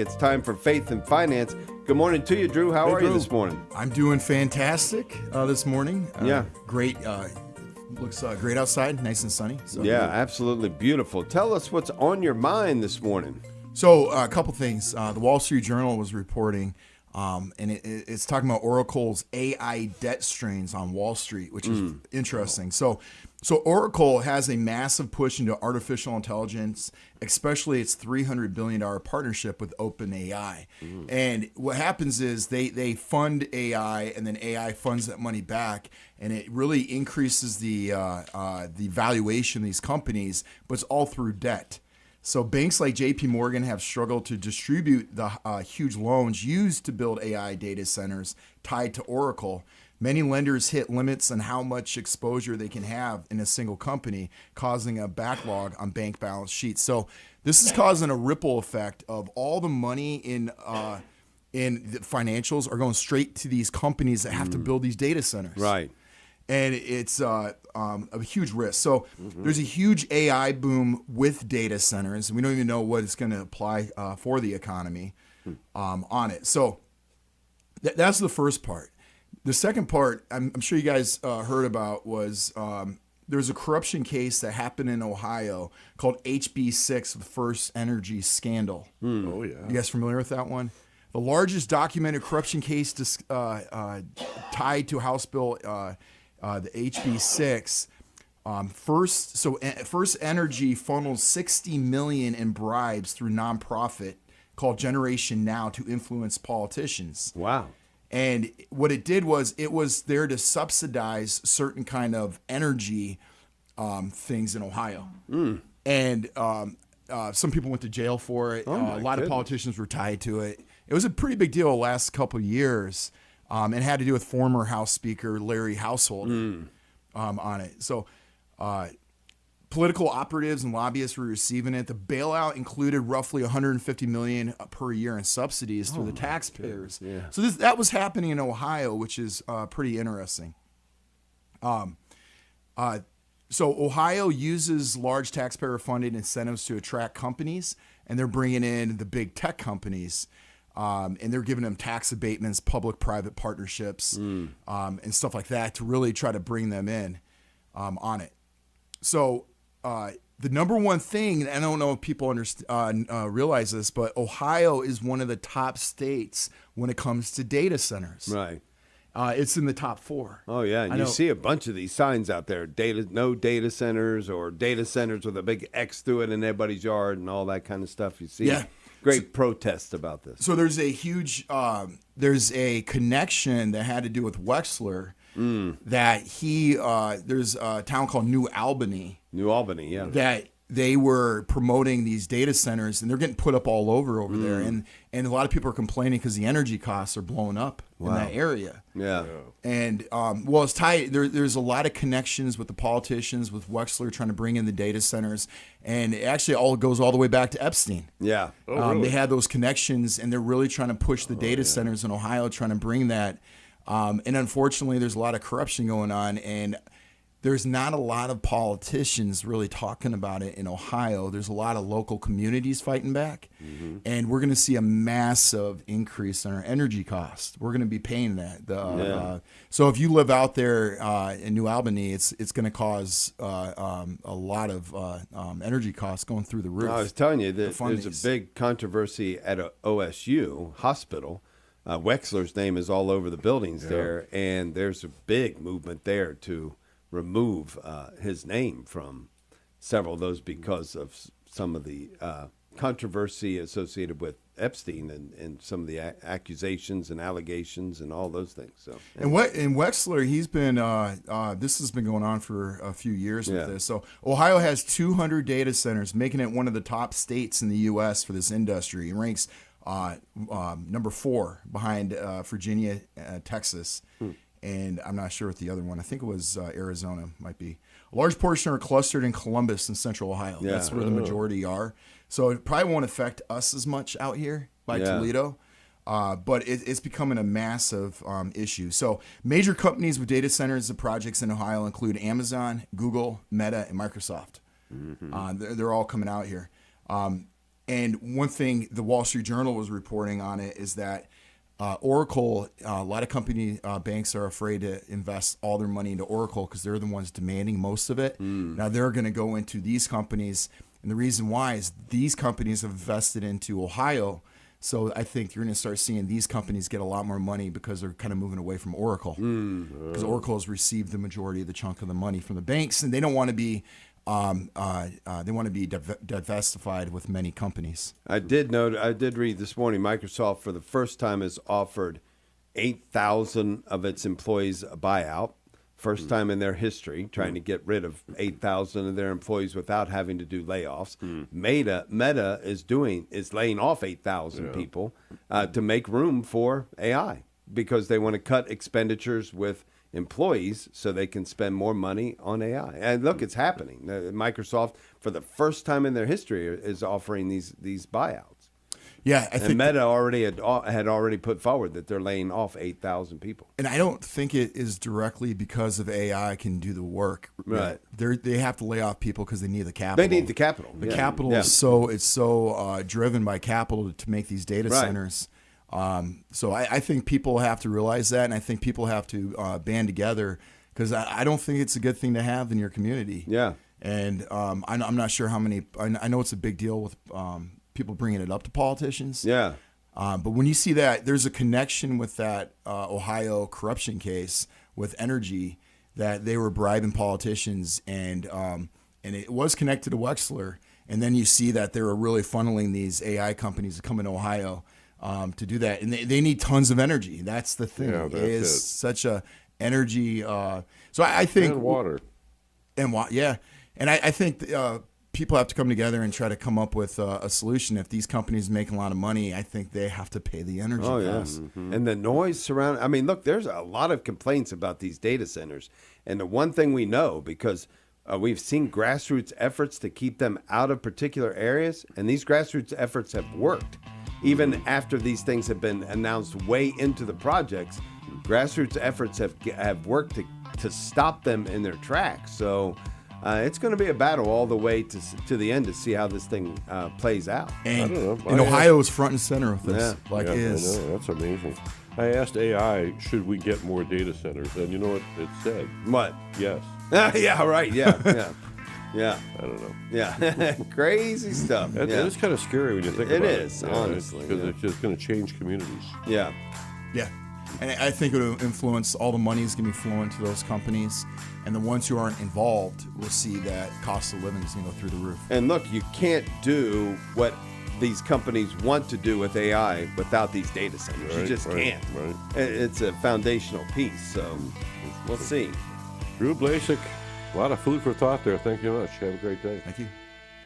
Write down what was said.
It's time for Faith and Finance. Good morning to you, Drew. How are you this morning? I'm doing fantastic this morning. Yeah. Great. Looks great outside, nice and sunny. So. Yeah, absolutely beautiful. Tell us what's on your mind this morning. So a couple things. The Wall Street Journal was reporting, and it's talking about Oracle's AI debt strains on Wall Street, which is interesting. So Oracle has a massive push into artificial intelligence, especially its $300 billion partnership with OpenAI. And what happens is they fund AI, and then AI funds that money back, and it really increases the valuation of these companies, but it's all through debt. So banks like JP Morgan have struggled to distribute the huge loans used to build AI data centers tied to Oracle. Many lenders hit limits on how much exposure they can have in a single company, causing a backlog on bank balance sheets. So this is causing a ripple effect of all the money in the financials are going straight to these companies that have to build these data centers. Right. And it's a huge risk. So there's a huge AI boom with data centers. And we don't even know what it's going to apply for the economy on it. So that's the first part. The second part, I'm sure you guys heard about, was there's a corruption case that happened in Ohio called HB6, the First Energy Scandal. Oh, yeah. You guys familiar with that one? The largest documented corruption case tied to House Bill, the HB6. First Energy funneled $60 million in bribes through nonprofit called Generation Now to influence politicians. Wow. And what it did was it was there to subsidize certain kind of energy things in Ohio. And some people went to jail for it. A lot of politicians were tied to it. It was a pretty big deal the last couple of years. It had to do with former House Speaker Larry Householder on it. So political operatives and lobbyists were receiving it. The bailout included roughly $150 million per year in subsidies through the taxpayers. Yeah. So that was happening in Ohio, which is pretty interesting. So Ohio uses large taxpayer-funded incentives to attract companies, and they're bringing in the big tech companies, and they're giving them tax abatements, public-private partnerships, and stuff like that to really try to bring them in on it. So the number one thing, and I don't know if people realize this, but Ohio is one of the top states when it comes to data centers. Right. It's in the top 4. Oh, yeah. And you see a bunch of these signs out there, no data centers, or data centers with a big X through it in everybody's yard and all that kind of stuff. You see great protests about this. So there's a huge, there's a connection that had to do with Wexler. That there's a town called New Albany. New Albany, yeah. That they were promoting these data centers, and they're getting put up all over there. And a lot of people are complaining because the energy costs are blowing up in that area. Yeah. And, it's tied. There's a lot of connections with the politicians, with Wexler trying to bring in the data centers. And it actually all goes all the way back to Epstein. Yeah. Really? They had those connections, and they're really trying to push the data centers in Ohio, trying to bring that. And unfortunately, there's a lot of corruption going on, and there's not a lot of politicians really talking about it in Ohio. There's a lot of local communities fighting back, and we're going to see a massive increase in our energy costs. We're going to be paying that. So if you live out there in New Albany, it's going to cause a lot of energy costs going through the roof. I was telling you that there's a big controversy at a OSU hospital. Wexler's name is all over the buildings there, and there's a big movement there to remove his name from several of those because of some of the controversy associated with Epstein and some of the accusations and allegations and all those things. So, and Wexler, he's been this has been going on for a few years with this. So Ohio has 200 data centers, making it one of the top states in the U.S. for this industry. It ranks number 4 behind Virginia, Texas, and I'm not sure what the other one. I think it was Arizona, might be. A large portion are clustered in Columbus and Central Ohio. Yeah. That's where the majority are. So it probably won't affect us as much out here by Toledo, but it's becoming a massive issue. So major companies with data centers and projects in Ohio include Amazon, Google, Meta, and Microsoft. They're all coming out here. And one thing the Wall Street Journal was reporting on it is that Oracle, a lot of banks are afraid to invest all their money into Oracle because they're the ones demanding most of it. Now they're going to go into these companies. And the reason why is these companies have invested into Ohio. So I think you're going to start seeing these companies get a lot more money because they're kind of moving away from Oracle. Because Oracle has received the majority of the chunk of the money from the banks, and they don't want to be diversified with many companies. I did read this morning, Microsoft for the first time has offered 8,000 of its employees a buyout. First time in their history, trying to get rid of 8,000 of their employees without having to do layoffs. Meta is laying off 8,000 people to make room for AI because they want to cut expenditures with employees so they can spend more money on AI. And look, it's happening. Microsoft, for the first time in their history, is offering these buyouts. Yeah, I think Meta had already put forward that they're laying off 8,000 people. And I don't think it is directly because of AI can do the work. Right. They have to lay off people because they need the capital. They need the capital. The capital is so driven by capital to make these data centers. So I think people have to realize that, and I think people have to band together because I don't think it's a good thing to have in your community. Yeah. And I'm not sure how many. I know it's a big deal with people bringing it up to politicians. Yeah. But when you see that, there's a connection with that Ohio corruption case with energy that they were bribing politicians, and it was connected to Wexler. And then you see that they were really funneling these AI companies to come in Ohio to do that, and they need tons of energy. That's the thing. Yeah, that's it is it. such a energy. So I think And water. Yeah, and I think people have to come together and try to come up with a solution. If these companies make a lot of money, I think they have to pay the energy costs. And the noise surrounding. I mean, look, there's a lot of complaints about these data centers, and the one thing we know because we've seen grassroots efforts to keep them out of particular areas, and these grassroots efforts have worked. Even after these things have been announced way into the projects, grassroots efforts have worked to stop them in their tracks. So it's going to be a battle all the way to the end to see how this thing plays out. And, I don't know. and Ohio is front and center with this. Yeah. I know, that's amazing. I asked AI, should we get more data centers? And you know what it said? What? Yes. Yeah, right. Yeah. Yeah. I don't know. Yeah. Crazy stuff. It is kind of scary when you think It about it. is, honestly, Because yeah. it's just going to change communities. Yeah. Yeah. And I think it will influence all the money is going to be flowing to those companies. And the ones who aren't involved will see that cost of living is going to go through the roof. And look, you can't do what these companies want to do with AI without these data centers. You just can't. Right. It's a foundational piece. So we'll see. Drew Blazsik, a lot of food for thought there. Thank you much. Have a great day. Thank you.